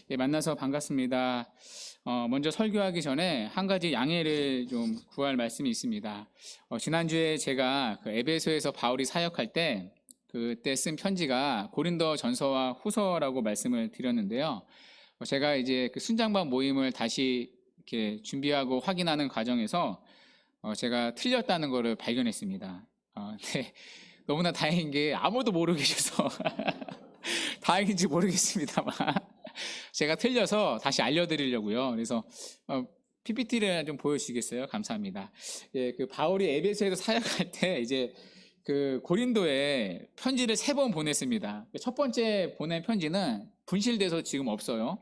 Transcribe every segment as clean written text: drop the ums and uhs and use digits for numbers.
예, 만나서 반갑습니다. 먼저 설교하기 전에 한 가지 양해를 좀 구할 말씀이 있습니다. 지난주에 제가 그 에베소에서 바울이 사역할 때 그때 쓴 편지가 고린도 전서와 후서라고 말씀을 드렸는데요. 제가 이제 그 순장반 모임을 다시 이렇게 준비하고 확인하는 과정에서 제가 틀렸다는 것을 발견했습니다. 네, 너무나 다행인 게 아무도 모르고 계셔서 다행인지 모르겠습니다만 제가 틀려서 다시 알려드리려고요. 그래서 PPT를 좀 보여주시겠어요? 감사합니다. 예, 그 바울이 에베소에서 사역할 때 이제 그 고린도에 편지를 3번 보냈습니다. 첫 번째 보낸 편지는 분실돼서 지금 없어요.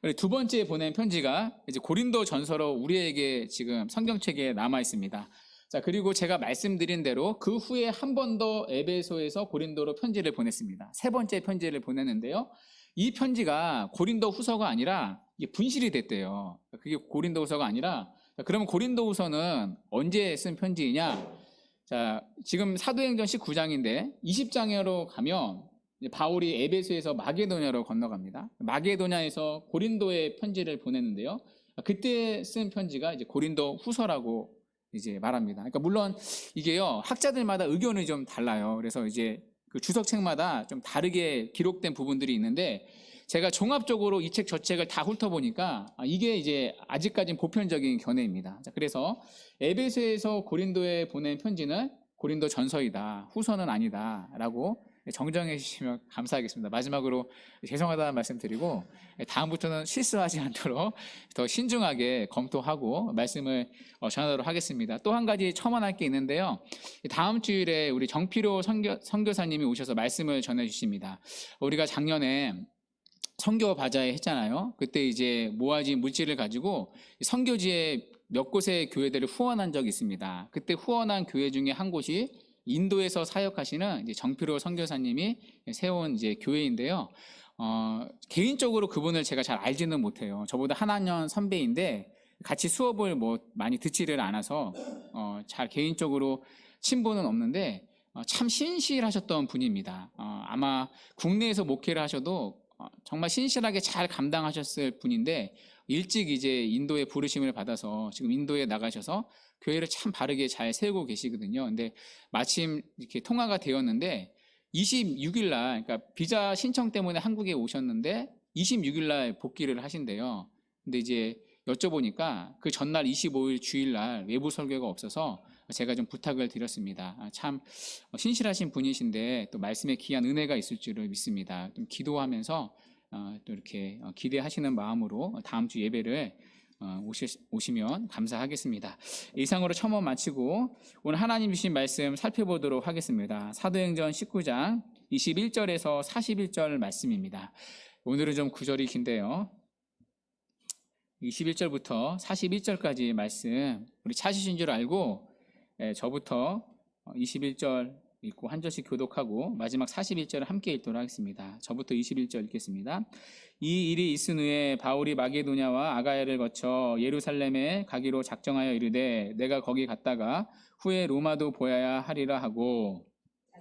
그리고 두 번째 보낸 편지가 이제 고린도 전서로 우리에게 지금 성경책에 남아 있습니다. 자, 그리고 제가 말씀드린 대로 그 후에 한 번 더 에베소에서 고린도로 편지를 보냈습니다. 3번째 편지를 보냈는데요. 이 편지가 고린도 후서가 아니라 이게 분실이 됐대요. 그게 고린도 후서가 아니라, 그러면 고린도 후서는 언제 쓴 편지이냐? 자, 지금 사도행전 19장인데 20장으로 가면 바울이 에베소에서 마게도냐로 건너갑니다. 마게도냐에서 고린도에 편지를 보냈는데요. 그때 쓴 편지가 이제 고린도 후서라고 이제 말합니다. 그러니까 물론 이게요, 학자들마다 의견이 좀 달라요. 그래서 이제 그 주석책마다 좀 다르게 기록된 부분들이 있는데, 제가 종합적으로 이 책 저 책을 다 훑어보니까 이게 이제 아직까지는 보편적인 견해입니다. 자, 그래서 에베소에서 고린도에 보낸 편지는 고린도 전서이다, 후서는 아니다라고 정정해 주시면 감사하겠습니다. 마지막으로 죄송하다는 말씀 드리고, 다음부터는 실수하지 않도록 더 신중하게 검토하고 말씀을 전하도록 하겠습니다. 또 한 가지 첨언할 게 있는데요. 다음 주일에 우리 정필호 선교사님이 오셔서 말씀을 전해 주십니다. 우리가 작년에 선교 바자회 했잖아요. 그때 이제 모아진 물질을 가지고 선교지에 몇 곳의 교회들을 후원한 적이 있습니다. 그때 후원한 교회 중에 한 곳이 인도에서 사역하시는 이제 정필호 선교사님이 세운 이제 교회인데요. 개인적으로 그분을 제가 잘 알지는 못해요. 저보다 한 학년 선배인데 같이 수업을 뭐 많이 듣지를 않아서 잘 개인적으로 친분은 없는데 참 신실하셨던 분입니다. 아마 국내에서 목회를 하셔도 정말 신실하게 잘 감당하셨을 분인데, 일찍 이제 인도에 부르심을 받아서 지금 인도에 나가셔서 교회를 참 바르게 잘 세우고 계시거든요. 근데 마침 이렇게 통화가 되었는데 26일 날, 그러니까 비자 신청 때문에 한국에 오셨는데 26일 날 복귀를 하신대요. 근데 이제 여쭤보니까 그 전날 25일 주일 날 외부 설교가 없어서 제가 좀 부탁을 드렸습니다. 참 신실하신 분이신데 또 말씀에 귀한 은혜가 있을 줄을 믿습니다. 좀 기도하면서 또 이렇게 기대하시는 마음으로 다음 주 예배를 오시면 감사하겠습니다. 이상으로 첨언 마치고 오늘 하나님 주신 말씀 살펴보도록 하겠습니다. 사도행전 19장 21절에서 41절 말씀입니다. 오늘은 좀 구절이 긴데요. 21절부터 41절까지 말씀 우리 찾으신 줄 알고 저부터 21절 읽고 한 절씩 교독하고 마지막 41절을 함께 읽도록 하겠습니다. 저부터 21절 읽겠습니다. 이 일이 있은 후에 바울이 마게도냐와 아가야를 거쳐 예루살렘에 가기로 작정하여 이르되 내가 거기 갔다가 후에 로마도 보아야 하리라 하고,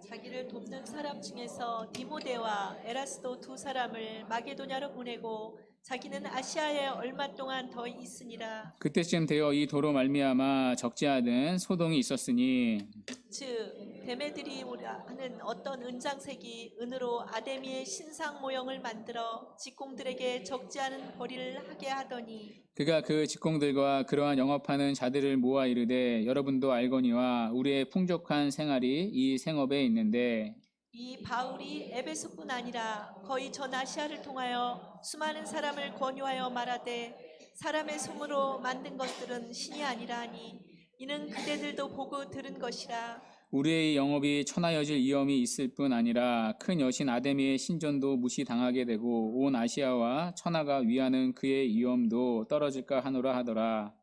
자기를 돕는 사람 중에서 디모데와 에라스도 2사람을 마게도냐로 보내고 자기는 아시아에 얼마 동안 더 있으니라. 그때쯤 되어 이 도로 말미암아 적지 않은 소동이 있었으니, 즉 데메드리오라 하는 어떤 은장색이 은으로 아데미의 신상 모형을 만들어 직공들에게 적지 않은 벌이를 하게 하더니, 그가 그 직공들과 그러한 영업하는 자들을 모아 이르되 여러분도 알거니와 우리의 풍족한 생활이 이 생업에 있는데, 이 바울이 에베소뿐 아니라 거의 전 아시아를 통하여 수많은 사람을 권유하여 말하되 사람의 손으로 만든 것들은 신이 아니라 하니 이는 그대들도 보고 들은 것이라. 우리의 영업이 천하여질 위험이 있을 뿐 아니라 큰 여신 아데미의 신전도 무시당하게 되고 온 아시아와 천하가 위하는 그의 위엄도 떨어질까 하노라 하더라.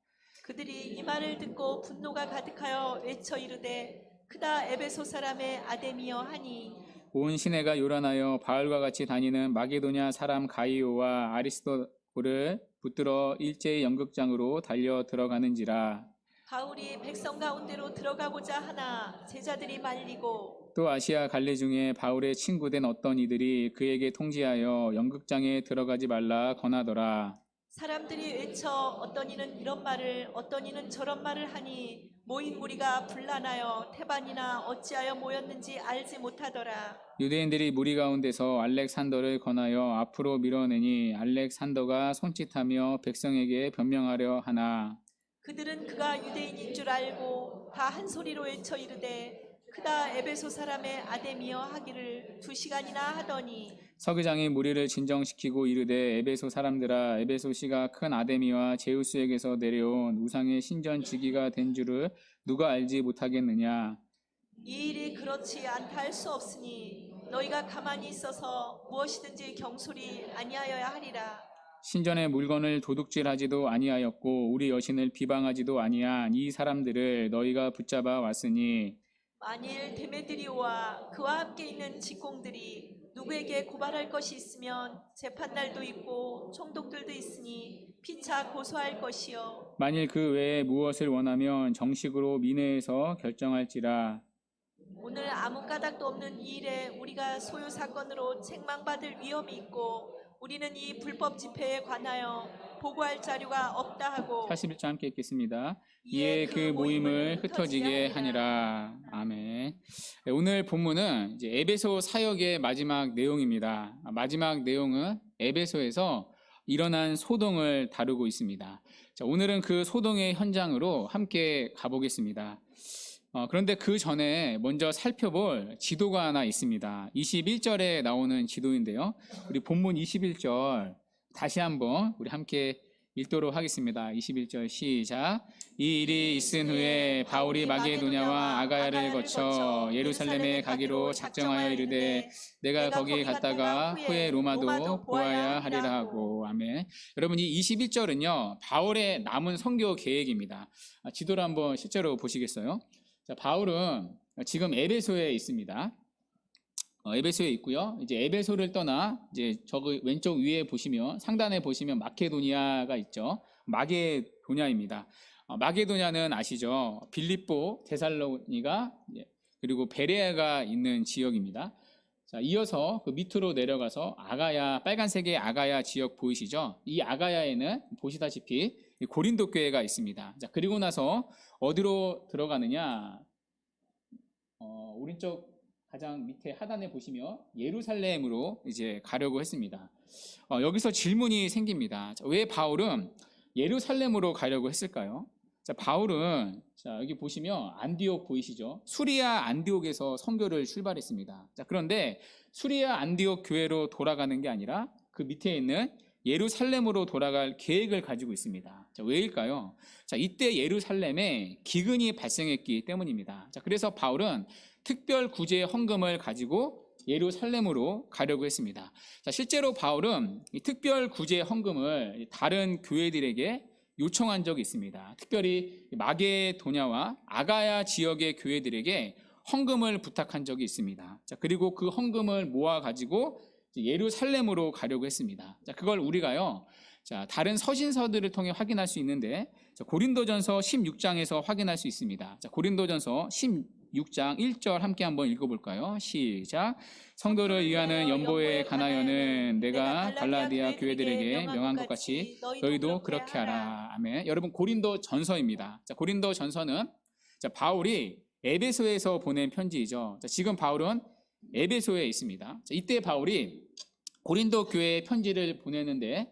그들이 이 말을 듣고 분노가 가득하여 외쳐 이르되 크다 에베소 사람의 아데미여 하니, 온 시내가 요란하여 바울과 같이 다니는 마게도냐 사람 가이오와 아리스도고를 붙들어 일제히 연극장으로 달려 들어가는지라. 바울이 백성 가운데로 들어가고자 하나 제자들이 말리고 또 아시아 갈래 중에 바울의 친구된 어떤 이들이 그에게 통지하여 연극장에 들어가지 말라 권하더라. 사람들이 외쳐 어떤 이는 이런 말을 어떤 이는 저런 말을 하니 모인 무리가 분란하여 태반이나 어찌하여 모였는지 알지 못하더라. 유대인들이 무리 가운데서 알렉산더를 권하여 앞으로 밀어내니 알렉산더가 손짓하며 백성에게 변명하려 하나. 그들은 그가 유대인인 줄 알고 다 한 소리로 외쳐 이르되 그다 에베소 사람의 아데미여 하기를 2시간이나 하더니 서기장이 무리를 진정시키고 이르되 에베소 사람들아, 에베소시가 큰 아데미와 제우스에게서 내려온 우상의 신전 지기가 된 줄을 누가 알지 못하겠느냐. 이 일이 그렇지 않다 할 수 없으니 너희가 가만히 있어서 무엇이든지 경솔이 아니하여야 하리라. 신전의 물건을 도둑질하지도 아니하였고 우리 여신을 비방하지도 아니한 이 사람들을 너희가 붙잡아 왔으니 만일 데메드리오와 그와 함께 있는 직공들이 누구에게 고발할 것이 있으면 재판날도 있고 총독들도 있으니 피차 고소할 것이요. 만일 그 외에 무엇을 원하면 정식으로 민회에서 결정할지라. 오늘 아무 까닭도 없는 이 일에 우리가 소요 사건으로 책망받을 위험이 있고 우리는 이 불법 집회에 관하여 보고할 자료가 없다 하고 41절 함께 읽겠습니다. 이에 그 모임을 흩어지게 하니라. 아멘. 오늘 본문은 이제 에베소 사역의 마지막 내용입니다. 마지막 내용은 에베소에서 일어난 소동을 다루고 있습니다. 자, 오늘은 그 소동의 현장으로 함께 가보겠습니다. 그런데 그 전에 먼저 살펴볼 지도가 하나 있습니다. 21절에 나오는 지도인데요. 우리 본문 21절 다시 한번 우리 함께 읽도록 하겠습니다. 21절 시작. 이 일이 있은 후에 바울이 마게도냐와 아가야를 거쳐 예루살렘에 가기로 작정하여 이르되 내가 거기 갔다가 후에 로마도 보아야 하리라 하고. 아멘. 여러분, 이 21절은요 바울의 남은 선교 계획입니다. 지도를 한번 실제로 보시겠어요? 자, 바울은 지금 에베소에 있습니다. 에베소에 있고요. 이제 에베소를 떠나 이제 저기 왼쪽 위에 보시면 상단에 보시면 마케도니아가 있죠. 마게도냐입니다. 마게도냐는 아시죠? 빌립보, 데살로니가 그리고 베레아가 있는 지역입니다. 자, 이어서 그 밑으로 내려가서 아가야, 빨간색의 아가야 지역 보이시죠? 이 아가야에는 보시다시피 고린도 교회가 있습니다. 자, 그리고 나서 어디로 들어가느냐? 오른쪽 가장 밑에 하단에 보시면 예루살렘으로 이제 가려고 했습니다. 여기서 질문이 생깁니다. 자, 왜 바울은 예루살렘으로 가려고 했을까요? 자, 바울은 자, 여기 보시면 안디옥 보이시죠? 수리아 안디옥에서 선교를 출발했습니다. 자, 그런데 수리아 안디옥 교회로 돌아가는 게 아니라 그 밑에 있는 예루살렘으로 돌아갈 계획을 가지고 있습니다. 자, 왜일까요? 자, 이때 예루살렘에 기근이 발생했기 때문입니다. 자, 그래서 바울은 특별 구제 헌금을 가지고 예루살렘으로 가려고 했습니다. 자, 실제로 바울은 이 특별 구제 헌금을 다른 교회들에게 요청한 적이 있습니다. 특별히 마게도냐와 아가야 지역의 교회들에게 헌금을 부탁한 적이 있습니다. 자, 그리고 그 헌금을 모아 가지고 예루살렘으로 가려고 했습니다. 자, 그걸 우리가요, 자, 다른 서신서들을 통해 확인할 수 있는데, 자, 고린도전서 16장에서 확인할 수 있습니다. 자, 고린도전서 16장 1절 함께 한번 읽어볼까요? 시작. 성도를 위하는 연보에 관하여는 내가 갈라디아 교회들에게 명한 것 같이 너희도 그렇게 하라. 아멘. 여러분, 고린도전서입니다. 자, 고린도전서는 자, 바울이 에베소에서 보낸 편지이죠. 자, 지금 바울은 에베소에 있습니다. 자, 이때 바울이 고린도 교회에 편지를 보내는데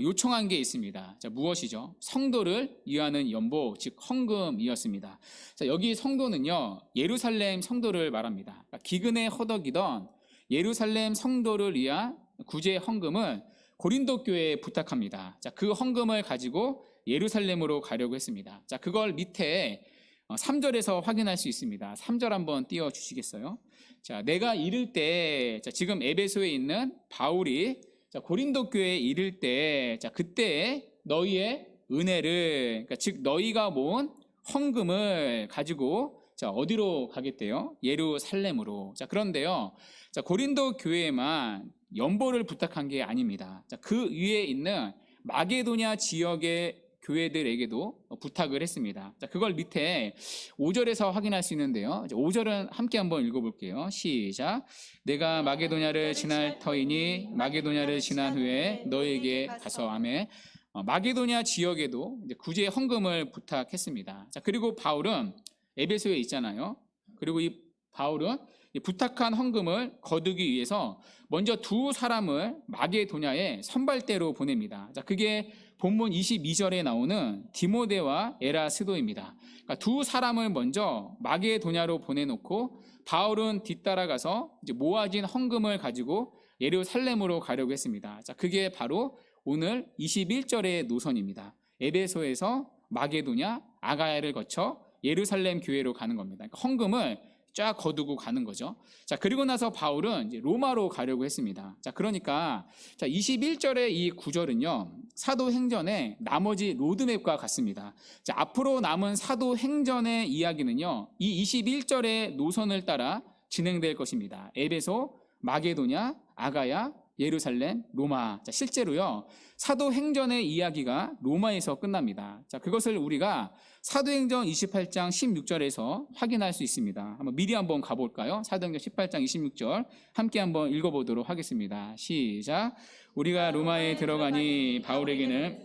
요청한 게 있습니다. 자, 무엇이죠? 성도를 위하는 연보, 즉 헌금이었습니다. 자, 여기 성도는요, 예루살렘 성도를 말합니다. 그러니까 기근에 허덕이던 예루살렘 성도를 위한 구제 헌금을 고린도 교회에 부탁합니다. 자, 그 헌금을 가지고 예루살렘으로 가려고 했습니다. 자, 그걸 밑에 3절에서 확인할 수 있습니다. 3절 한번 띄워 주시겠어요? 자, 내가 이를 때, 자, 지금 에베소에 있는 바울이 자, 고린도 교회에 이를 때, 자, 그때 너희의 은혜를, 그러니까 즉 너희가 모은 헌금을 가지고 자, 어디로 가겠대요? 예루살렘으로. 자, 그런데요, 자, 고린도 교회에만 연보를 부탁한 게 아닙니다. 자, 그 위에 있는 마게도냐 지역의 교회들에게도 부탁을 했습니다. 자, 그걸 밑에 5절에서 확인할 수 있는데요. 5절은 함께 한번 읽어볼게요. 시작. 내가 마게도냐를 지날 터이니 마게도냐를 지난 후에 너에게 가서. 아멘. 마게도냐 지역에도 이제 구제 헌금을 부탁했습니다. 자, 그리고 바울은 에베소에 있잖아요. 그리고 이 바울은 이 부탁한 헌금을 거두기 위해서 먼저 두 사람을 마게도냐에 선발대로 보냅니다. 자, 그게 본문 22절에 나오는 디모데와 에라스도입니다. 그러니까 두 사람을 먼저 마게도냐로 보내놓고 바울은 뒤따라가서 이제 모아진 헌금을 가지고 예루살렘으로 가려고 했습니다. 자, 그게 바로 오늘 21절의 노선입니다. 에베소에서 마게도냐, 아가야를 거쳐 예루살렘 교회로 가는 겁니다. 그러니까 헌금을 쫙 거두고 가는 거죠. 자, 그리고 나서 바울은 이제 로마로 가려고 했습니다. 자, 그러니까 21절의 이 구절은요, 사도행전의 나머지 로드맵과 같습니다. 자, 앞으로 남은 사도행전의 이야기는요, 이 21절의 노선을 따라 진행될 것입니다. 에베소, 마게도냐, 아가야, 예루살렘, 로마. 자, 실제로요, 사도행전의 이야기가 로마에서 끝납니다. 자, 그것을 우리가 사도행전 28장 16절에서 확인할 수 있습니다. 미리 한번 가볼까요? 사도행전 18장 26절 함께 한번 읽어보도록 하겠습니다. 시작. 우리가 로마에 들어가니 바울에게는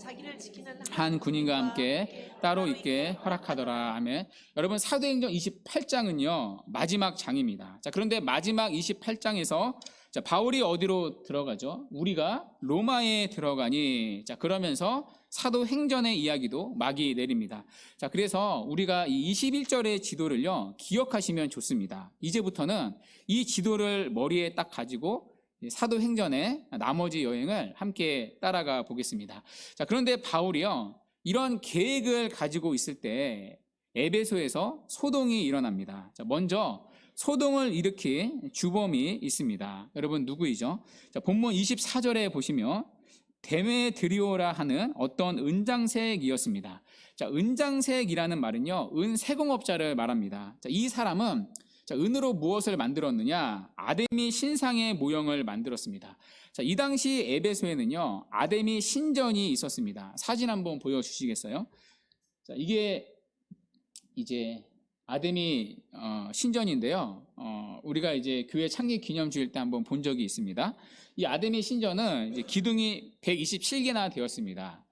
한 군인과 함께 따로 있게 허락하더라. 아멘. 여러분, 사도행전 28장은요 마지막 장입니다. 자, 그런데 마지막 28장에서 자, 바울이 어디로 들어가죠? 우리가 로마에 들어가니. 자, 그러면서 사도행전의 이야기도 막이 내립니다. 자, 그래서 우리가 이 21절의 지도를요 기억하시면 좋습니다. 이제부터는 이 지도를 머리에 딱 가지고 사도행전의 나머지 여행을 함께 따라가 보겠습니다. 자, 그런데 바울이요 이런 계획을 가지고 있을 때 에베소에서 소동이 일어납니다. 자, 먼저 소동을 일으킨 주범이 있습니다. 여러분, 누구이죠? 자, 본문 24절에 보시면 데메드리오라 하는 어떤 은장색이었습니다. 자, 은장색이라는 말은요 은세공업자를 말합니다. 자, 이 사람은 은으로 무엇을 만들었느냐? 아데미 신상의 모형을 만들었습니다. 자, 이 당시 에베소에는요 아데미 신전이 있었습니다. 사진 한번 보여주시겠어요? 자, 이게 이제 아데미 신전인데요. 우리가 이제 교회 창립 기념주일 때 한번 본 적이 있습니다. 이 아데미 신전은 이제 기둥이 127개나 되었습니다.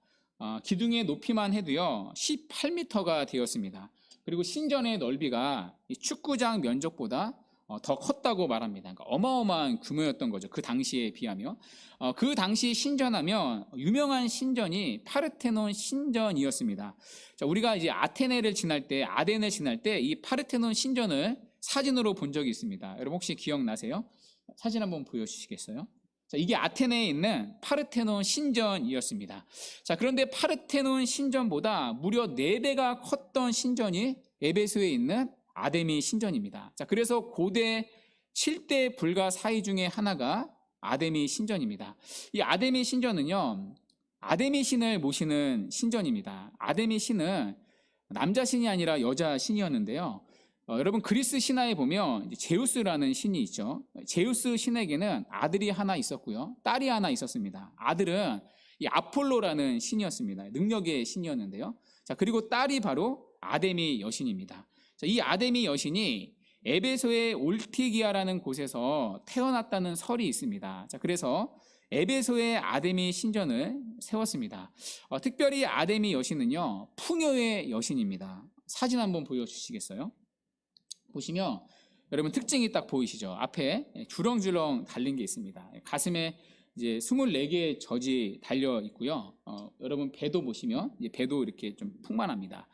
기둥의 높이만 해도요 18m가 되었습니다. 그리고 신전의 넓이가 이 축구장 면적보다 더 컸다고 말합니다. 그러니까 어마어마한 규모였던 거죠. 그 당시에 비하면. 그 당시 신전하면 유명한 신전이 파르테논 신전이었습니다. 자, 우리가 이제 아테네를 지날 때, 아덴을 지날 때 이 파르테논 신전을 사진으로 본 적이 있습니다. 여러분 혹시 기억나세요? 사진 한번 보여주시겠어요? 자, 이게 아테네에 있는 파르테논 신전이었습니다. 자, 그런데 파르테논 신전보다 무려 4배가 컸던 신전이 에베소에 있는 아데미 신전입니다. 자, 그래서 고대 7대 불가 사의 중에 하나가 아데미 신전입니다. 이 아데미 신전은요 아데미 신을 모시는 신전입니다. 아데미 신은 남자 신이 아니라 여자 신이었는데요. 여러분, 그리스 신화에 보면 이제 제우스라는 신이 있죠. 제우스 신에게는 아들이 하나 있었고요, 딸이 하나 있었습니다. 아들은 이 아폴로라는 신이었습니다. 능력의 신이었는데요. 자, 그리고 딸이 바로 아데미 여신입니다. 자, 이 아데미 여신이 에베소의 올티기아라는 곳에서 태어났다는 설이 있습니다. 자, 그래서 에베소의 아데미 신전을 세웠습니다. 특별히 아데미 여신은요 풍요의 여신입니다. 사진 한번 보여주시겠어요? 보시면 여러분 특징이 딱 보이시죠? 앞에 주렁주렁 달린 게 있습니다. 가슴에 이제 24개의 젖이 달려 있고요. 여러분 배도 보시면 이제 배도 이렇게 좀 풍만합니다.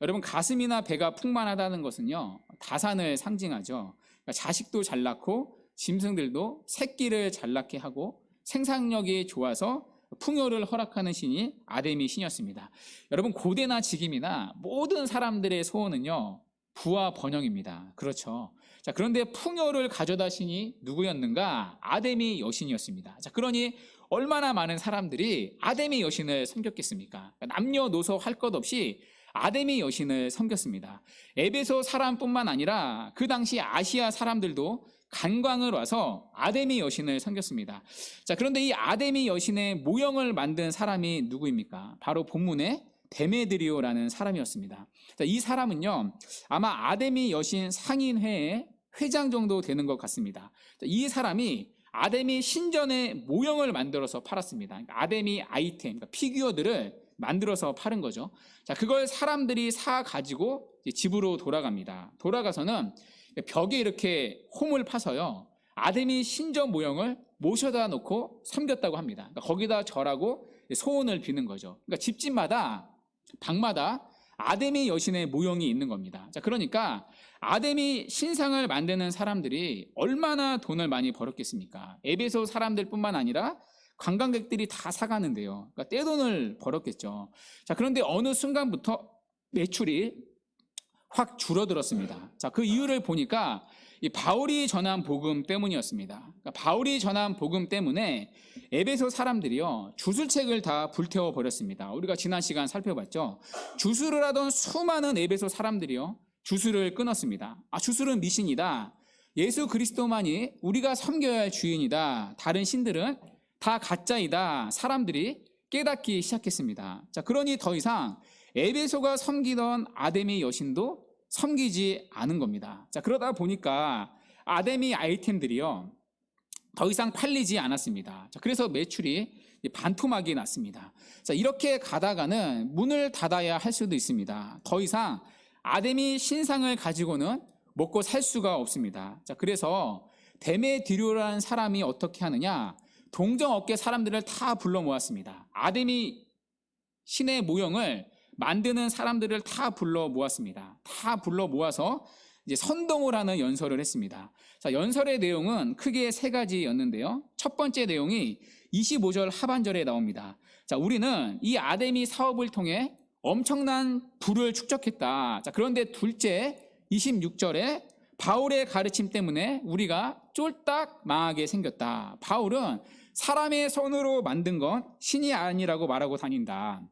여러분, 가슴이나 배가 풍만하다는 것은요 다산을 상징하죠. 그러니까 자식도 잘 낳고 짐승들도 새끼를 잘 낳게 하고 생산력이 좋아서 풍요를 허락하는 신이 아데미 신이었습니다. 여러분, 고대나 지금이나 모든 사람들의 소원은요 부와 번영입니다. 그렇죠. 자, 그런데 풍요를 가져다 신이 누구였는가? 아데미 여신이었습니다. 자, 그러니 얼마나 많은 사람들이 아데미 여신을 섬겼겠습니까? 남녀노소 할 것 없이 아데미 여신을 섬겼습니다. 에베소 사람뿐만 아니라 그 당시 아시아 사람들도 관광을 와서 아데미 여신을 섬겼습니다. 자, 그런데 이 아데미 여신의 모형을 만든 사람이 누구입니까? 바로 본문에 데메드리오라는 사람이었습니다. 자, 이 사람은요, 아마 아데미 여신 상인회의 회장 정도 되는 것 같습니다. 자, 이 사람이 아데미 신전의 모형을 만들어서 팔았습니다. 그러니까 아데미 아이템, 그러니까 피규어들을 만들어서 파는 거죠. 자, 그걸 사람들이 사 가지고 집으로 돌아갑니다. 돌아가서는 벽에 이렇게 홈을 파서요, 아데미 신전 모형을 모셔다 놓고 섬겼다고 합니다. 그러니까 거기다 절하고 소원을 비는 거죠. 그러니까 집집마다 방마다 아데미 여신의 모형이 있는 겁니다. 자, 그러니까 아데미 신상을 만드는 사람들이 얼마나 돈을 많이 벌었겠습니까? 에베소 사람들뿐만 아니라 관광객들이 다 사가는데요. 그러니까 떼돈을 벌었겠죠. 자, 그런데 어느 순간부터 매출이 확 줄어들었습니다. 자, 그 이유를 보니까 이 바울이 전한 복음 때문이었습니다. 그러니까 바울이 전한 복음 때문에 에베소 사람들이요, 주술책을 다 불태워 버렸습니다. 우리가 지난 시간 살펴봤죠. 주술을 하던 수많은 에베소 사람들이요, 주술을 끊었습니다. 주술은 미신이다. 예수 그리스도만이 우리가 섬겨야 할 주인이다. 다른 신들은 다 가짜이다. 사람들이 깨닫기 시작했습니다. 자, 그러니 더 이상 에베소가 섬기던 아데미 여신도 섬기지 않은 겁니다. 자, 그러다 보니까 아데미 아이템들이요, 더 이상 팔리지 않았습니다. 자, 그래서 매출이 반토막이 났습니다. 자, 이렇게 가다가는 문을 닫아야 할 수도 있습니다. 더 이상 아데미 신상을 가지고는 먹고 살 수가 없습니다. 자, 그래서 데메디료라는 사람이 어떻게 하느냐, 동정업계 사람들을 다 불러 모았습니다. 아데미 신의 모형을 만드는 사람들을 다 불러 모았습니다. 다 불러 모아서 이제 선동을 하는 연설을 했습니다. 자, 연설의 내용은 크게 세 가지였는데요. 첫 번째 내용이 25절 하반절에 나옵니다. 자, 우리는 이 아데미 사업을 통해 엄청난 부를 축적했다. 자, 그런데 둘째 26절에 바울의 가르침 때문에 우리가 쫄딱 망하게 생겼다. 바울은 사람의 손으로 만든 건 신이 아니라고 말하고 다닌다.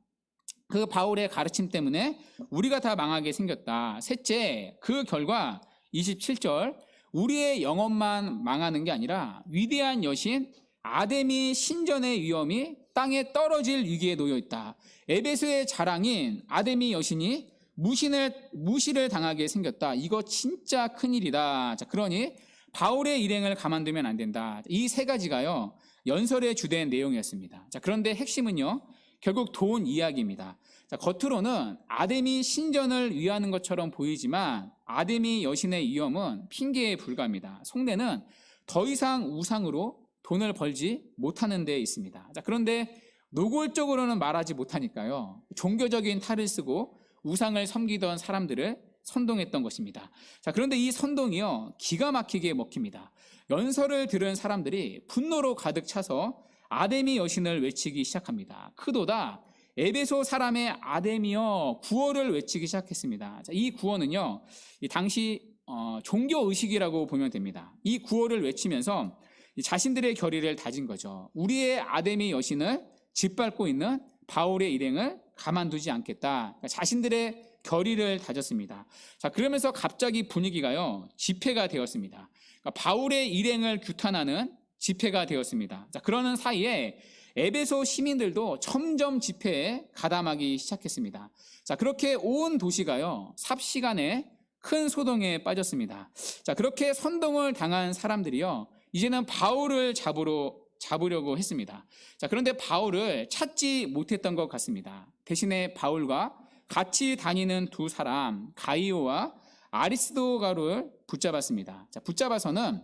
그 바울의 가르침 때문에 우리가 다 망하게 생겼다. 셋째, 그 결과 27절, 우리의 영혼만 망하는 게 아니라 위대한 여신 아데미 신전의 위엄이 땅에 떨어질 위기에 놓여 있다. 에베소의 자랑인 아데미 여신이 무시를 당하게 생겼다. 이거 진짜 큰일이다. 자, 그러니 바울의 일행을 가만두면 안 된다. 이 세 가지가요, 연설의 주된 내용이었습니다. 자, 그런데 핵심은요, 결국 돈 이야기입니다. 자, 겉으로는 아데미 신전을 위하는 것처럼 보이지만 아데미 여신의 위엄은 핑계에 불과합니다. 속내는 더 이상 우상으로 돈을 벌지 못하는 데 있습니다. 자, 그런데 노골적으로는 말하지 못하니까요, 종교적인 탈을 쓰고 우상을 섬기던 사람들을 선동했던 것입니다. 자, 그런데 이 선동이요, 기가 막히게 먹힙니다. 연설을 들은 사람들이 분노로 가득 차서 아데미 여신을 외치기 시작합니다. 크도다 에베소 사람의 아데미여 구호를 외치기 시작했습니다. 자, 이 구호는요, 이 당시 종교 의식이라고 보면 됩니다. 이 구호를 외치면서 자신들의 결의를 다진 거죠. 우리의 아데미 여신을 짓밟고 있는 바울의 일행을 가만두지 않겠다. 그러니까 자신들의 결의를 다졌습니다. 자, 그러면서 갑자기 분위기가요, 집회가 되었습니다. 그러니까 바울의 일행을 규탄하는 집회가 되었습니다. 자, 그러는 사이에 에베소 시민들도 점점 집회에 가담하기 시작했습니다. 자, 그렇게 온 도시가요, 삽시간에 큰 소동에 빠졌습니다. 자, 그렇게 선동을 당한 사람들이요, 이제는 바울을 잡으려고 했습니다. 자, 그런데 바울을 찾지 못했던 것 같습니다. 대신에 바울과 같이 다니는 두 사람, 가이오와 아리스도가를 붙잡았습니다. 자, 붙잡아서는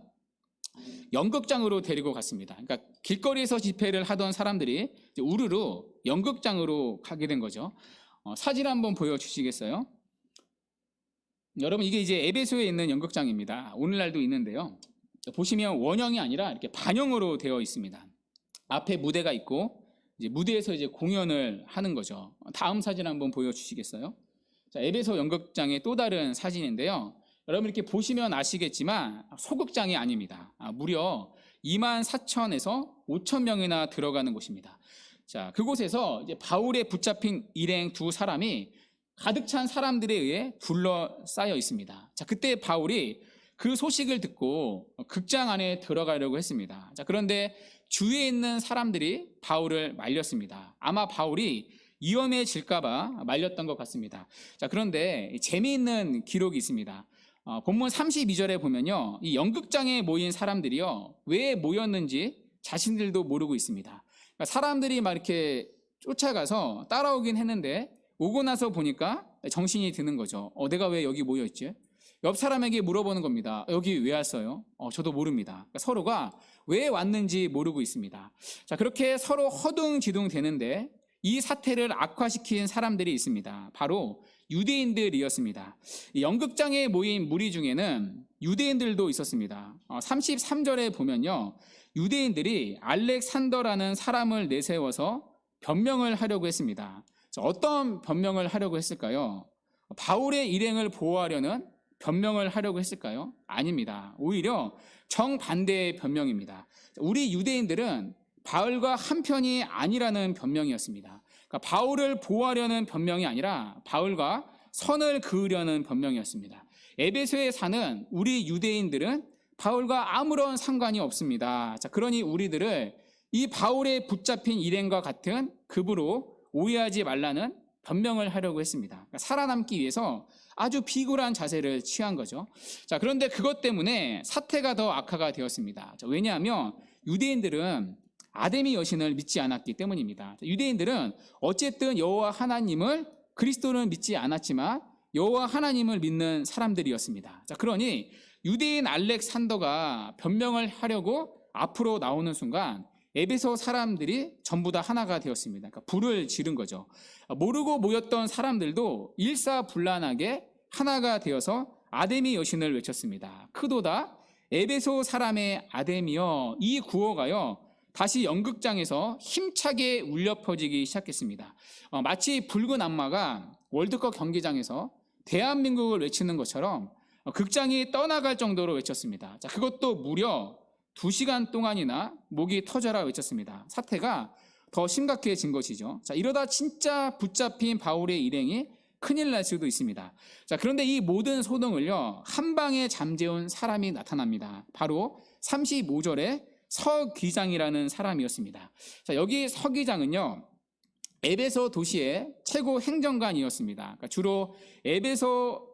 연극장으로 데리고 갔습니다. 그러니까 길거리에서 집회를 하던 사람들이 이제 우르르 연극장으로 가게 된 거죠. 사진 한번 보여주시겠어요? 여러분, 이게 이제 에베소에 있는 연극장입니다. 오늘날도 있는데요. 보시면 원형이 아니라 이렇게 반형으로 되어 있습니다. 앞에 무대가 있고 이제 무대에서 이제 공연을 하는 거죠. 다음 사진 한번 보여주시겠어요? 자, 에베소 연극장의 또 다른 사진인데요. 여러분 이렇게 보시면 아시겠지만 소극장이 아닙니다. 무려 24,000에서 5,000명이나 들어가는 곳입니다. 자, 그곳에서 이제 바울의 붙잡힌 일행 두 사람이 가득 찬 사람들에 의해 둘러싸여 있습니다. 자, 그때 바울이 그 소식을 듣고 극장 안에 들어가려고 했습니다. 자, 그런데 주위에 있는 사람들이 바울을 말렸습니다. 아마 바울이 위험해질까봐 말렸던 것 같습니다. 자, 그런데 재미있는 기록이 있습니다. 본문 32절에 보면요, 이 연극장에 모인 사람들이요, 왜 모였는지 자신들도 모르고 있습니다. 그러니까 사람들이 막 이렇게 쫓아가서 따라오긴 했는데 오고 나서 보니까 정신이 드는 거죠. 내가 왜 여기 모여있지? 옆 사람에게 물어보는 겁니다. 여기 왜 왔어요? 저도 모릅니다. 그러니까 서로가 왜 왔는지 모르고 있습니다. 자, 그렇게 서로 허둥지둥 되는데 이 사태를 악화시킨 사람들이 있습니다. 바로 유대인들이었습니다. 이 연극장에 모인 무리 중에는 유대인들도 있었습니다. 33절에 보면요, 유대인들이 알렉산더라는 사람을 내세워서 변명을 하려고 했습니다. 자, 어떤 변명을 하려고 했을까요? 바울의 일행을 보호하려는 변명을 하려고 했을까요? 아닙니다. 오히려 정반대의 변명입니다. 우리 유대인들은 바울과 한편이 아니라는 변명이었습니다. 그러니까 바울을 보호하려는 변명이 아니라 바울과 선을 그으려는 변명이었습니다. 에베소에 사는 우리 유대인들은 바울과 아무런 상관이 없습니다. 자, 그러니 우리들을 이 바울의 붙잡힌 일행과 같은 급으로 오해하지 말라는 변명을 하려고 했습니다. 그러니까 살아남기 위해서 아주 비굴한 자세를 취한 거죠. 자, 그런데 그것 때문에 사태가 더 악화가 되었습니다. 자, 왜냐하면 유대인들은 아데미 여신을 믿지 않았기 때문입니다. 자, 유대인들은 어쨌든 여호와 하나님을, 그리스도를 믿지 않았지만 여호와 하나님을 믿는 사람들이었습니다. 자, 그러니 유대인 알렉산더가 변명을 하려고 앞으로 나오는 순간 에베소 사람들이 전부 다 하나가 되었습니다. 그러니까 불을 지른 거죠. 모르고 모였던 사람들도 일사불란하게 하나가 되어서 아데미 여신을 외쳤습니다. 크도다 에베소 사람의 아데미여. 이 구호가요, 다시 연극장에서 힘차게 울려 퍼지기 시작했습니다. 마치 붉은 악마가 월드컵 경기장에서 대한민국을 외치는 것처럼 극장이 떠나갈 정도로 외쳤습니다. 자, 그것도 무려 2시간 동안이나 목이 터져라 외쳤습니다. 사태가 더 심각해진 것이죠. 자, 이러다 진짜 붙잡힌 바울의 일행이 큰일 날 수도 있습니다. 자, 그런데 이 모든 소동을요, 한 방에 잠재운 사람이 나타납니다. 바로 35절에 서기장이라는 사람이었습니다. 자, 여기 서기장은요, 에베소 도시의 최고 행정관이었습니다. 그러니까 주로 에베소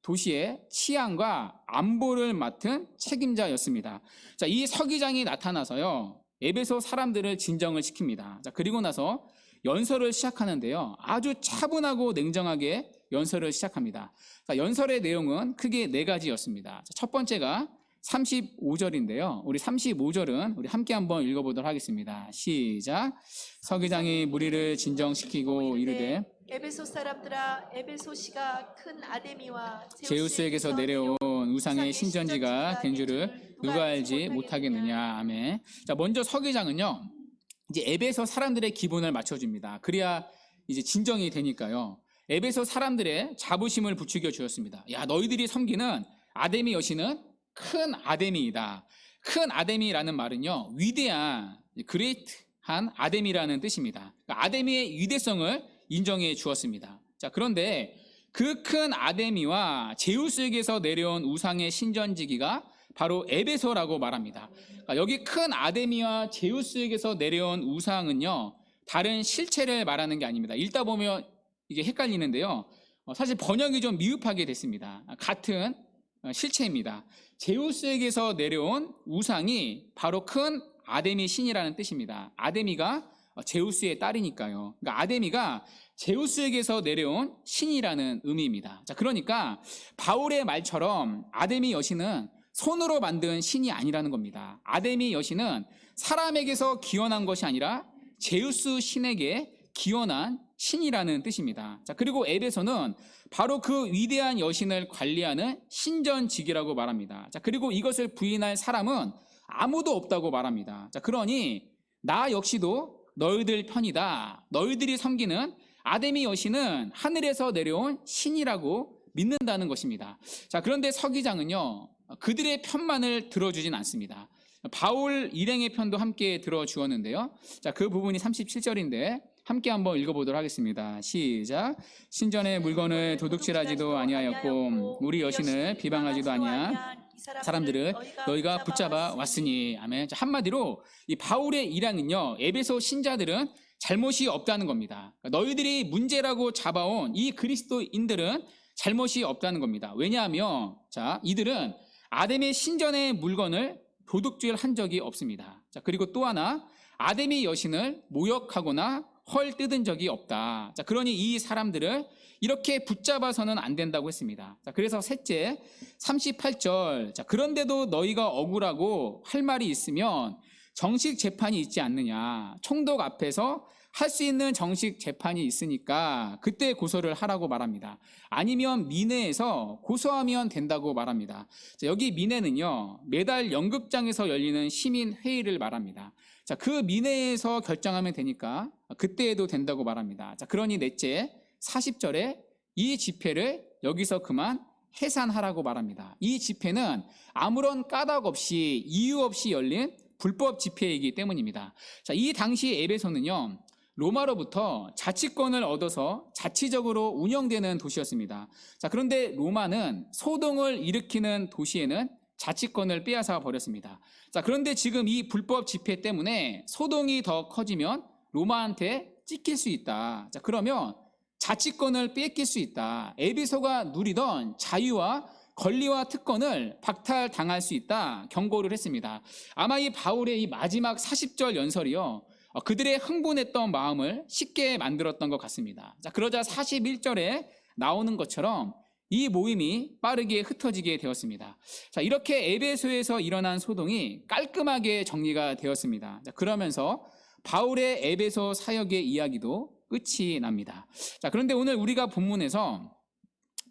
도시의 치안과 안보를 맡은 책임자였습니다. 자, 이 서기장이 나타나서요, 에베소 사람들을 진정을 시킵니다. 자, 그리고 나서 연설을 시작하는데요, 아주 차분하고 냉정하게 연설을 시작합니다. 자, 연설의 내용은 크게 4가지였습니다. 자, 첫 번째가 35절인데요. 우리 35절은 우리 함께 한번 읽어보도록 하겠습니다. 시작. 서기장이 무리를 진정시키고 이르되 에베소 사람들아, 에베소시가 큰 아데미와 제우스에게서 내려온 우상의 신전지가 된 줄을 누가 알지 못하겠느냐. 아멘. 자, 먼저 서기장은요, 이제 에베소 사람들의 기분을 맞춰줍니다. 그래야 이제 진정이 되니까요. 에베소 사람들의 자부심을 부추겨 주었습니다. 야, 너희들이 섬기는 아데미 여신은 큰 아데미이다. 큰 아데미라는 말은요, 위대한, 그레이트한 아데미라는 뜻입니다. 그러니까 아데미의 위대성을 인정해 주었습니다. 자, 그런데 그 큰 아데미와 제우스에게서 내려온 우상의 신전지기가 바로 에베소라고 말합니다. 그러니까 여기 큰 아데미와 제우스에게서 내려온 우상은요, 다른 실체를 말하는 게 아닙니다. 읽다 보면 이게 헷갈리는데요, 사실 번역이 좀 미흡하게 됐습니다. 같은 실체입니다. 제우스에게서 내려온 우상이 바로 큰 아데미 신이라는 뜻입니다. 아데미가 제우스의 딸이니까요. 그러니까 아데미가 제우스에게서 내려온 신이라는 의미입니다. 자, 그러니까 바울의 말처럼 아데미 여신은 손으로 만든 신이 아니라는 겁니다. 아데미 여신은 사람에게서 기원한 것이 아니라 제우스 신에게 기원한 신이라는 뜻입니다. 자, 그리고 에베소는 바로 그 위대한 여신을 관리하는 신전지기라고 말합니다. 자, 그리고 이것을 부인할 사람은 아무도 없다고 말합니다. 자, 그러니 나 역시도 너희들 편이다. 너희들이 섬기는 아데미 여신은 하늘에서 내려온 신이라고 믿는다는 것입니다. 자, 그런데 서기장은요, 그들의 편만을 들어주진 않습니다. 바울 일행의 편도 함께 들어주었는데요. 자, 그 부분이 37절인데 함께 한번 읽어보도록 하겠습니다. 시작. 신전의 물건을 도둑질하지도 아니하였고 우리 여신을 비방하지도 아니한 사람들을 너희가 붙잡아 왔으니. 아멘. 자, 한마디로 이 바울의 일행은요, 에베소 신자들은 잘못이 없다는 겁니다. 너희들이 문제라고 잡아온 이 그리스도인들은 잘못이 없다는 겁니다. 왜냐하면 이들은 아담의 신전의 물건을 도둑질한 적이 없습니다. 그리고 또 하나, 아담의 여신을 모욕하거나 헐 뜯은 적이 없다. 그러니 이 사람들을 이렇게 붙잡아서는 안 된다고 했습니다. 그래서 셋째, 38절. 그런데도 너희가 억울하고 할 말이 있으면 정식 재판이 있지 않느냐. 총독 앞에서 할 수 있는 정식 재판이 있으니까 그때 고소를 하라고 말합니다. 아니면 민회에서 고소하면 된다고 말합니다. 여기 민회는요, 매달 연극장에서 열리는 시민회의를 말합니다. 그 민회에서 결정하면 되니까 그때 해도 된다고 말합니다. 그러니 넷째, 40절에 이 집회를 여기서 그만 해산하라고 말합니다. 이 집회는 아무런 까닭 없이 이유 없이 열린 불법 집회이기 때문입니다. 이 당시 에베소는요, 로마로부터 자치권을 얻어서 자치적으로 운영되는 도시였습니다. 그런데 로마는 소동을 일으키는 도시에는 자치권을 빼앗아 버렸습니다. 그런데 지금 이 불법 집회 때문에 소동이 더 커지면 로마한테 찍힐 수 있다. 그러면 자치권을 뺏길 수 있다. 에베소가 누리던 자유와 권리와 특권을 박탈당할 수 있다. 경고를 했습니다. 아마 이 바울의 이 마지막 40절 연설이요, 그들의 흥분했던 마음을 쉽게 만들었던 것 같습니다. 그러자 41절에 나오는 것처럼 이 모임이 빠르게 흩어지게 되었습니다. 이렇게 에베소에서 일어난 소동이 깔끔하게 정리가 되었습니다. 그러면서 바울의 에베소 사역의 이야기도 끝이 납니다. 그런데 오늘 우리가 본문에서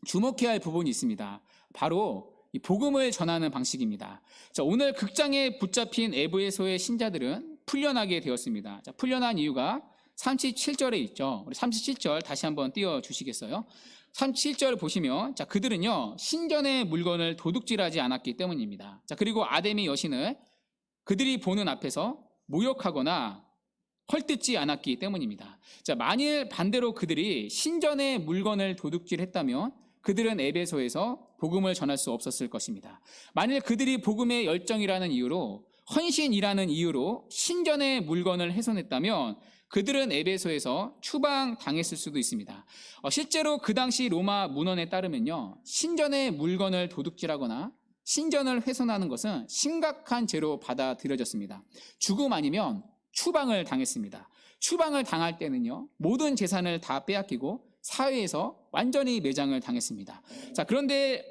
주목해야 할 부분이 있습니다. 바로 이 복음을 전하는 방식입니다. 오늘 극장에 붙잡힌 에베소의 신자들은 풀려나게 되었습니다. 풀려난 이유가 37절에 있죠. 우리 37절 다시 한번 띄워주시겠어요? 37절 보시면 그들은요, 신전의 물건을 도둑질하지 않았기 때문입니다. 그리고 아담의 여신을 그들이 보는 앞에서 모욕하거나 헐뜯지 않았기 때문입니다. 만일 반대로 그들이 신전의 물건을 도둑질했다면 그들은 에베소에서 복음을 전할 수 없었을 것입니다. 만일 그들이 복음의 열정이라는 이유로, 헌신이라는 이유로 신전의 물건을 훼손했다면 그들은 에베소에서 추방당했을 수도 있습니다. 실제로 그 당시 로마 문헌에 따르면요, 신전의 물건을 도둑질하거나 신전을 훼손하는 것은 심각한 죄로 받아들여졌습니다. 죽음 아니면 추방을 당했습니다. 추방을 당할 때는요, 모든 재산을 다 빼앗기고 사회에서 완전히 매장을 당했습니다. 그런데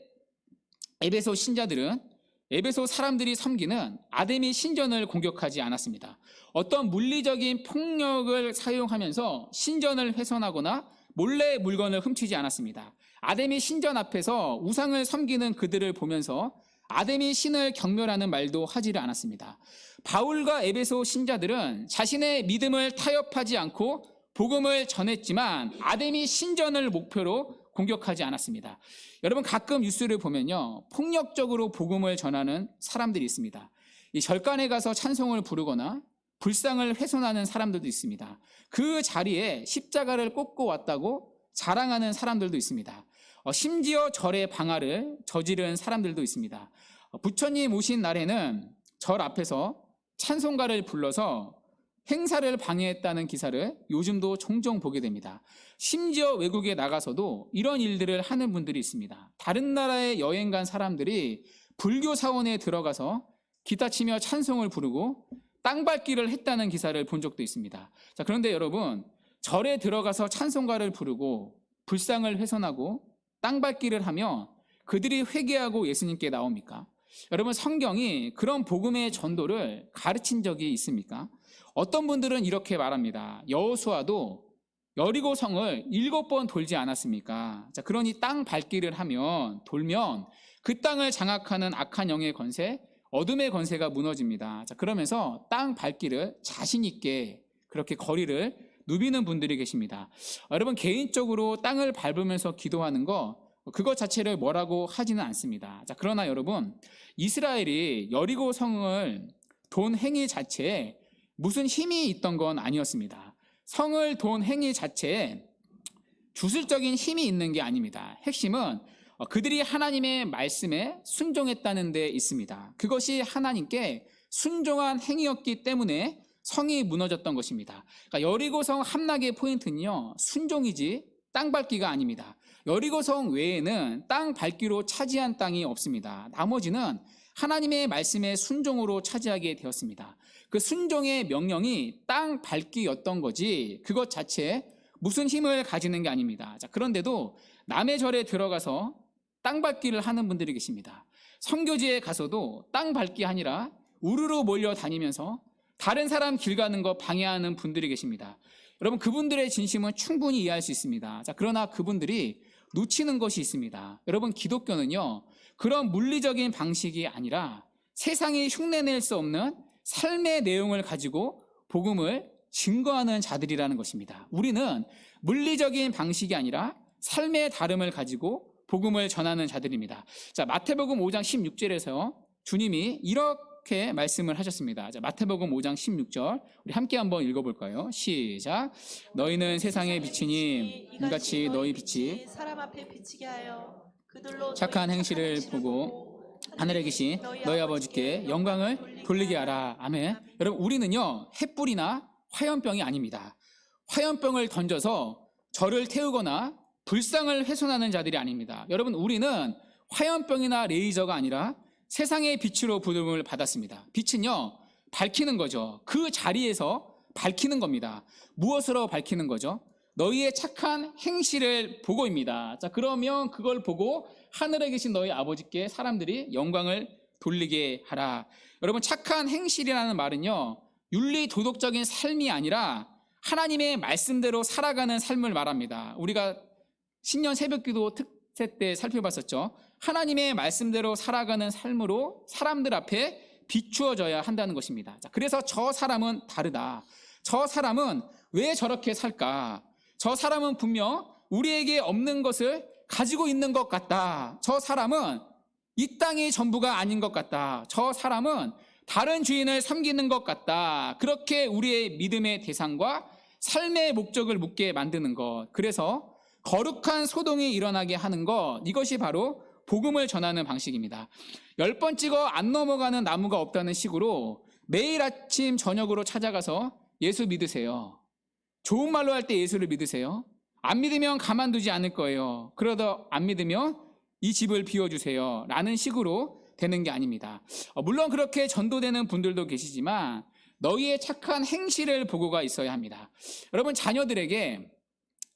에베소 신자들은 에베소 사람들이 섬기는 아담의 신전을 공격하지 않았습니다. 어떤 물리적인 폭력을 사용하면서 신전을 훼손하거나 몰래 물건을 훔치지 않았습니다. 아담의 신전 앞에서 우상을 섬기는 그들을 보면서 아담의 신을 경멸하는 말도 하지를 않았습니다. 바울과 에베소 신자들은 자신의 믿음을 타협하지 않고 복음을 전했지만 아담의 신전을 목표로 공격하지 않았습니다. 여러분, 가끔 뉴스를 보면요, 폭력적으로 복음을 전하는 사람들이 있습니다. 이 절간에 가서 찬송을 부르거나 불상을 훼손하는 사람들도 있습니다. 그 자리에 십자가를 꽂고 왔다고 자랑하는 사람들도 있습니다. 심지어 절의 방화를 저지른 사람들도 있습니다. 부처님 오신 날에는 절 앞에서 찬송가를 불러서 행사를 방해했다는 기사를 요즘도 종종 보게 됩니다. 심지어 외국에 나가서도 이런 일들을 하는 분들이 있습니다. 다른 나라에 여행 간 사람들이 불교 사원에 들어가서 기타 치며 찬송을 부르고 땅밟기를 했다는 기사를 본 적도 있습니다. 그런데 여러분, 절에 들어가서 찬송가를 부르고 불상을 훼손하고 땅밟기를 하면 그들이 회개하고 예수님께 나옵니까? 여러분, 성경이 그런 복음의 전도를 가르친 적이 있습니까? 어떤 분들은 이렇게 말합니다. 여호수아도 여리고 성을 7번 돌지 않았습니까? 그러니 땅 밟기를 돌면 그 땅을 장악하는 악한 영의 권세, 어둠의 권세가 무너집니다. 그러면서 땅 밟기를 자신 있게 그렇게 거리를 누비는 분들이 계십니다. 여러분, 개인적으로 땅을 밟으면서 기도하는 그것 자체를 뭐라고 하지는 않습니다. 그러나 여러분, 이스라엘이 여리고 성을 돈 행위 자체에 무슨 힘이 있던 건 아니었습니다. 성을 돈 행위 자체에 주술적인 힘이 있는 게 아닙니다. 핵심은 그들이 하나님의 말씀에 순종했다는 데 있습니다. 그것이 하나님께 순종한 행위였기 때문에 성이 무너졌던 것입니다. 그러니까 여리고성 함락의 포인트는요, 순종이지 땅 밟기가 아닙니다. 여리고성 외에는 땅 밟기로 차지한 땅이 없습니다. 나머지는 하나님의 말씀에 순종으로 차지하게 되었습니다. 그 순종의 명령이 땅 밟기였던 거지 그것 자체에 무슨 힘을 가지는 게 아닙니다. 자, 그런데도 남의 절에 들어가서 땅 밟기를 하는 분들이 계십니다. 선교지에 가서도 땅 밟기 아니라 우르르 몰려다니면서 다른 사람 길 가는 거 방해하는 분들이 계십니다. 여러분, 그분들의 진심은 충분히 이해할 수 있습니다. 자, 그러나 그분들이 놓치는 것이 있습니다. 여러분, 기독교는요, 그런 물리적인 방식이 아니라 세상이 흉내낼 수 없는 삶의 내용을 가지고 복음을 증거하는 자들이라는 것입니다. 우리는 물리적인 방식이 아니라 삶의 다름을 가지고 복음을 전하는 자들입니다. 자, 마태복음 5장 16절에서 주님이 이렇게 말씀을 하셨습니다. 자, 마태복음 5장 16절 우리 함께 한번 읽어볼까요? 시작. 너희는 세상의 빛이니 이같이 너희 빛이 사람 앞에 비치게 하여 그들로 착한 너희 행실을 보고 하늘에 계신 너희 아버지께 영광을 돌리게 하라. 아멘. 여러분, 우리는요, 횃불이나 화염병이 아닙니다. 화염병을 던져서 저를 태우거나 불상을 훼손하는 자들이 아닙니다. 여러분, 우리는 화염병이나 레이저가 아니라 세상의 빛으로 부름을 받았습니다. 빛은요, 밝히는 거죠. 그 자리에서 밝히는 겁니다. 무엇으로 밝히는 거죠? 너희의 착한 행실을 보고입니다. 자, 그러면 그걸 보고 하늘에 계신 너희 아버지께 사람들이 영광을 돌리게 하라. 여러분, 착한 행실이라는 말은요, 윤리 도덕적인 삶이 아니라 하나님의 말씀대로 살아가는 삶을 말합니다. 우리가 신년 새벽기도 특세 때 살펴봤었죠. 하나님의 말씀대로 살아가는 삶으로 사람들 앞에 비추어져야 한다는 것입니다. 자, 그래서 저 사람은 다르다. 저 사람은 왜 저렇게 살까? 저 사람은 분명 우리에게 없는 것을 가지고 있는 것 같다. 저 사람은 이 땅이 전부가 아닌 것 같다. 저 사람은 다른 주인을 섬기는 것 같다. 그렇게 우리의 믿음의 대상과 삶의 목적을 묻게 만드는 것. 그래서 거룩한 소동이 일어나게 하는 것. 이것이 바로 복음을 전하는 방식입니다. 10번 찍어 안 넘어가는 나무가 없다는 식으로 매일 아침 저녁으로 찾아가서 예수 믿으세요. 좋은 말로 할 때 예수를 믿으세요. 안 믿으면 가만두지 않을 거예요. 그러다 안 믿으면 이 집을 비워주세요. 라는 식으로 되는 게 아닙니다. 물론 그렇게 전도되는 분들도 계시지만 너희의 착한 행실을 보고가 있어야 합니다. 여러분, 자녀들에게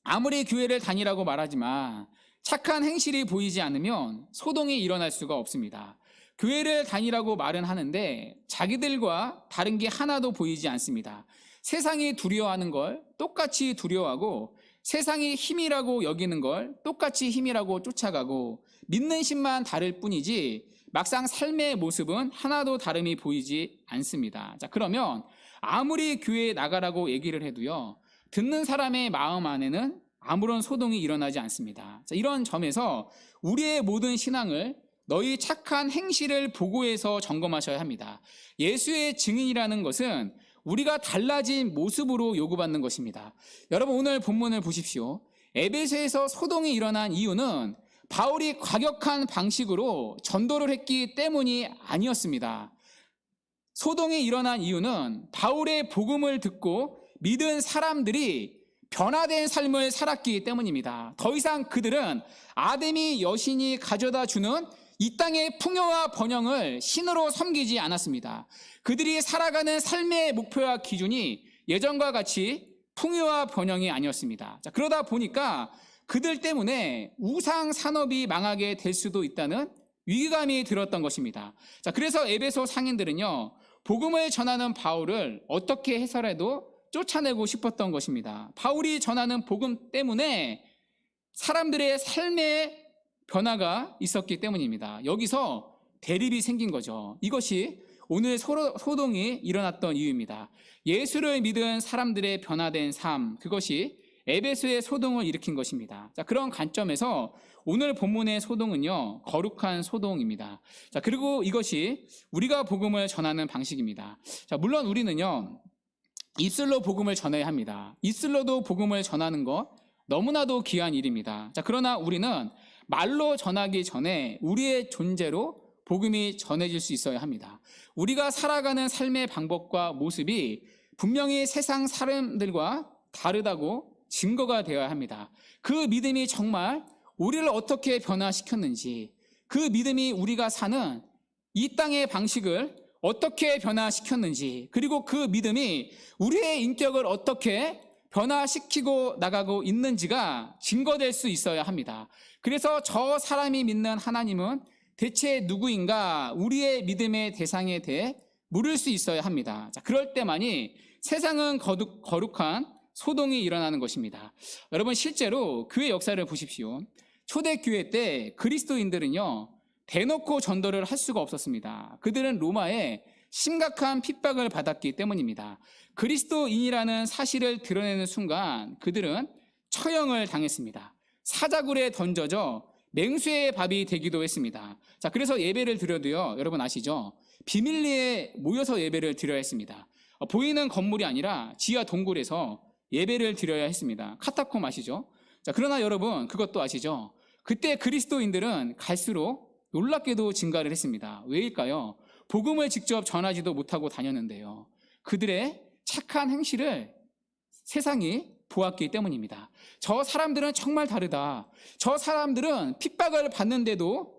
아무리 교회를 다니라고 말하지만 착한 행실이 보이지 않으면 소동이 일어날 수가 없습니다. 교회를 다니라고 말은 하는데 자기들과 다른 게 하나도 보이지 않습니다. 세상이 두려워하는 걸 똑같이 두려워하고 세상이 힘이라고 여기는 걸 똑같이 힘이라고 쫓아가고 믿는 신만 다를 뿐이지 막상 삶의 모습은 하나도 다름이 보이지 않습니다. 자, 그러면 아무리 교회에 나가라고 얘기를 해도요, 듣는 사람의 마음 안에는 아무런 소동이 일어나지 않습니다. 자, 이런 점에서 우리의 모든 신앙을 너희 착한 행실을 보고해서 점검하셔야 합니다. 예수의 증인이라는 것은 우리가 달라진 모습으로 요구받는 것입니다. 여러분, 오늘 본문을 보십시오. 에베소에서 소동이 일어난 이유는 바울이 과격한 방식으로 전도를 했기 때문이 아니었습니다. 소동이 일어난 이유는 바울의 복음을 듣고 믿은 사람들이 변화된 삶을 살았기 때문입니다. 더 이상 그들은 아데미 여신이 가져다 주는 이 땅의 풍요와 번영을 신으로 섬기지 않았습니다. 그들이 살아가는 삶의 목표와 기준이 예전과 같이 풍요와 번영이 아니었습니다. 자, 그러다 보니까 그들 때문에 우상 산업이 망하게 될 수도 있다는 위기감이 들었던 것입니다. 자, 그래서 에베소 상인들은요, 복음을 전하는 바울을 어떻게 해서라도 쫓아내고 싶었던 것입니다. 바울이 전하는 복음 때문에 사람들의 삶의 변화가 있었기 때문입니다. 여기서 대립이 생긴 거죠. 이것이 오늘 소동이 일어났던 이유입니다. 예수를 믿은 사람들의 변화된 삶, 그것이 에베소의 소동을 일으킨 것입니다. 자, 그런 관점에서 오늘 본문의 소동은요, 거룩한 소동입니다. 자, 그리고 이것이 우리가 복음을 전하는 방식입니다. 자, 물론 우리는요, 입술로 복음을 전해야 합니다. 입술로도 복음을 전하는 것 너무나도 귀한 일입니다. 자, 그러나 우리는 말로 전하기 전에 우리의 존재로 복음이 전해질 수 있어야 합니다. 우리가 살아가는 삶의 방법과 모습이 분명히 세상 사람들과 다르다고 증거가 되어야 합니다. 그 믿음이 정말 우리를 어떻게 변화시켰는지, 그 믿음이 우리가 사는 이 땅의 방식을 어떻게 변화시켰는지, 그리고 그 믿음이 우리의 인격을 어떻게 변화시키고 나가고 있는지가 증거될 수 있어야 합니다. 그래서 저 사람이 믿는 하나님은 대체 누구인가, 우리의 믿음의 대상에 대해 물을 수 있어야 합니다. 자, 그럴 때만이 세상은 거룩한 소동이 일어나는 것입니다. 여러분, 실제로 교회 역사를 보십시오. 초대교회 때 그리스도인들은요, 대놓고 전도를 할 수가 없었습니다. 그들은 로마에 심각한 핍박을 받았기 때문입니다. 그리스도인이라는 사실을 드러내는 순간 그들은 처형을 당했습니다. 사자굴에 던져져 맹수의 밥이 되기도 했습니다. 자, 그래서 예배를 드려도요, 여러분 아시죠? 비밀리에 모여서 예배를 드려야 했습니다. 보이는 건물이 아니라 지하 동굴에서 예배를 드려야 했습니다. 카타콤 아시죠? 자, 그러나 여러분 그것도 아시죠? 그때 그리스도인들은 갈수록 놀랍게도 증가를 했습니다. 왜일까요? 복음을 직접 전하지도 못하고 다녔는데요. 그들의 착한 행실을 세상이 보았기 때문입니다. 저 사람들은 정말 다르다. 저 사람들은 핍박을 받는데도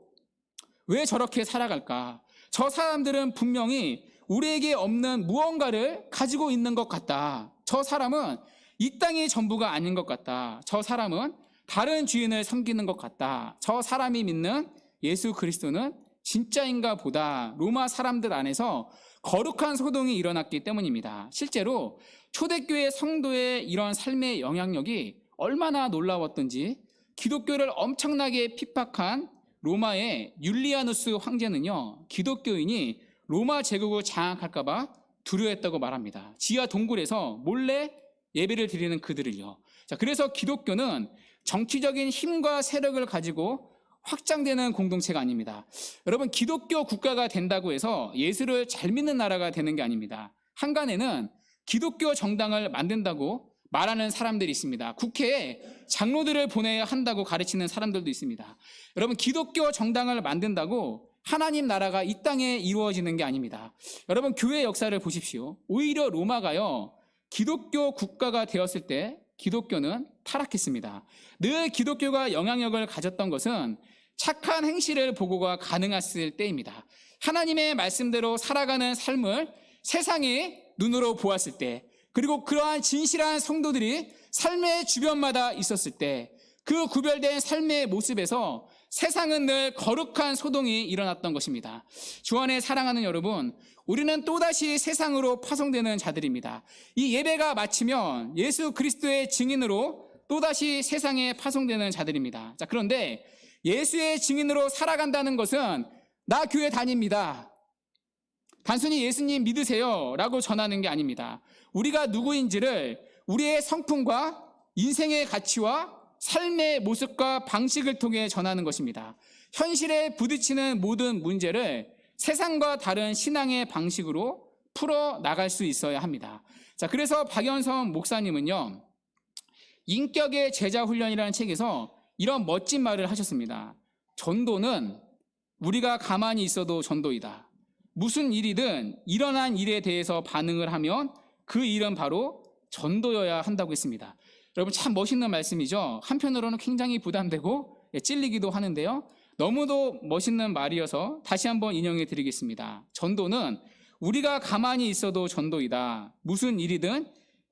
왜 저렇게 살아갈까? 저 사람들은 분명히 우리에게 없는 무언가를 가지고 있는 것 같다. 저 사람은 이 땅이 전부가 아닌 것 같다. 저 사람은 다른 주인을 섬기는 것 같다. 저 사람이 믿는 예수 그리스도는 진짜인가 보다. 로마 사람들 안에서 거룩한 소동이 일어났기 때문입니다. 실제로 초대교회 성도의 이런 삶의 영향력이 얼마나 놀라웠던지, 기독교를 엄청나게 핍박한 로마의 율리아누스 황제는요, 기독교인이 로마 제국을 장악할까 봐 두려워했다고 말합니다. 지하 동굴에서 몰래 예배를 드리는 그들을요. 자, 그래서 기독교는 정치적인 힘과 세력을 가지고 확장되는 공동체가 아닙니다. 여러분, 기독교 국가가 된다고 해서 예수를 잘 믿는 나라가 되는 게 아닙니다. 한간에는 기독교 정당을 만든다고 말하는 사람들이 있습니다. 국회에 장로들을 보내야 한다고 가르치는 사람들도 있습니다. 여러분, 기독교 정당을 만든다고 하나님 나라가 이 땅에 이루어지는 게 아닙니다. 여러분, 교회 역사를 보십시오. 오히려 로마가요, 기독교 국가가 되었을 때 기독교는 타락했습니다. 늘 기독교가 영향력을 가졌던 것은 착한 행실을 보고가 가능했을 때입니다. 하나님의 말씀대로 살아가는 삶을 세상이 눈으로 보았을 때, 그리고 그러한 진실한 성도들이 삶의 주변마다 있었을 때, 그 구별된 삶의 모습에서 세상은 늘 거룩한 소동이 일어났던 것입니다. 주 안에 사랑하는 여러분, 우리는 또다시 세상으로 파송되는 자들입니다. 이 예배가 마치면 예수 그리스도의 증인으로 또다시 세상에 파송되는 자들입니다. 자, 그런데 예수의 증인으로 살아간다는 것은 나 교회 다닙니다, 단순히 예수님 믿으세요 라고 전하는 게 아닙니다. 우리가 누구인지를 우리의 성품과 인생의 가치와 삶의 모습과 방식을 통해 전하는 것입니다. 현실에 부딪히는 모든 문제를 세상과 다른 신앙의 방식으로 풀어나갈 수 있어야 합니다. 자, 그래서 박연성 목사님은요, 인격의 제자 훈련이라는 책에서 이런 멋진 말을 하셨습니다. 전도는 우리가 가만히 있어도 전도이다. 무슨 일이든 일어난 일에 대해서 반응을 하면 그 일은 바로 전도여야 한다고 했습니다. 여러분, 참 멋있는 말씀이죠. 한편으로는 굉장히 부담되고 찔리기도 하는데요, 너무도 멋있는 말이어서 다시 한번 인용해 드리겠습니다. 전도는 우리가 가만히 있어도 전도이다. 무슨 일이든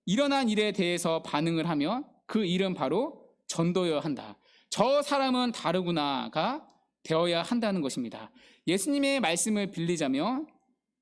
일어난 일에 대해서 반응을 하면 그 일은 바로 전도여야 한다. 저 사람은 다르구나가 되어야 한다는 것입니다. 예수님의 말씀을 빌리자면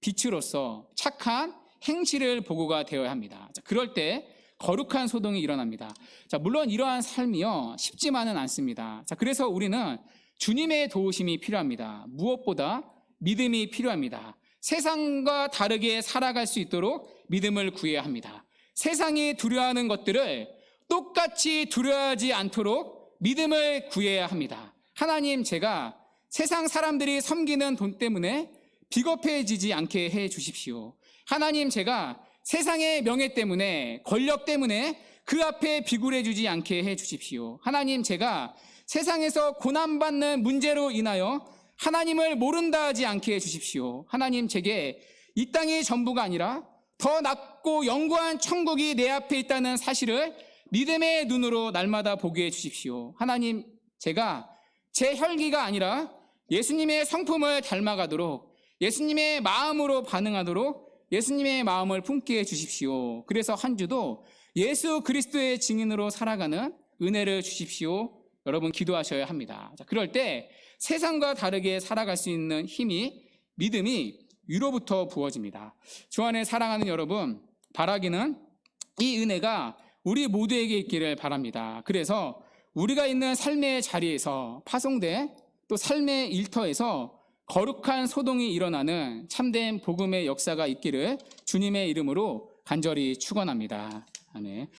빛으로서 착한 행실을 보고가 되어야 합니다. 자, 그럴 때 거룩한 소동이 일어납니다. 자, 물론 이러한 삶이요, 쉽지만은 않습니다. 자, 그래서 우리는 주님의 도우심이 필요합니다. 무엇보다 믿음이 필요합니다. 세상과 다르게 살아갈 수 있도록 믿음을 구해야 합니다. 세상이 두려워하는 것들을 똑같이 두려워하지 않도록 믿음을 구해야 합니다. 하나님, 제가 세상 사람들이 섬기는 돈 때문에 비겁해지지 않게 해 주십시오. 하나님, 제가 세상의 명예 때문에, 권력 때문에 그 앞에 비굴해지지 않게 해 주십시오. 하나님, 제가 세상에서 고난받는 문제로 인하여 하나님을 모른다 하지 않게 해 주십시오. 하나님, 제게 이 땅이 전부가 아니라 더 낮고 영구한 천국이 내 앞에 있다는 사실을 믿음의 눈으로 날마다 보게 해주십시오. 하나님, 제가 제 혈기가 아니라 예수님의 성품을 닮아가도록, 예수님의 마음으로 반응하도록 예수님의 마음을 품게 해주십시오. 그래서 한 주도 예수 그리스도의 증인으로 살아가는 은혜를 주십시오. 여러분 기도하셔야 합니다. 자, 그럴 때 세상과 다르게 살아갈 수 있는 힘이, 믿음이 위로부터 부어집니다. 주 안에 사랑하는 여러분, 바라기는 이 은혜가 우리 모두에게 있기를 바랍니다. 그래서 우리가 있는 삶의 자리에서 파송된 또 삶의 일터에서 거룩한 소동이 일어나는 참된 복음의 역사가 있기를 주님의 이름으로 간절히 축원합니다. 아멘.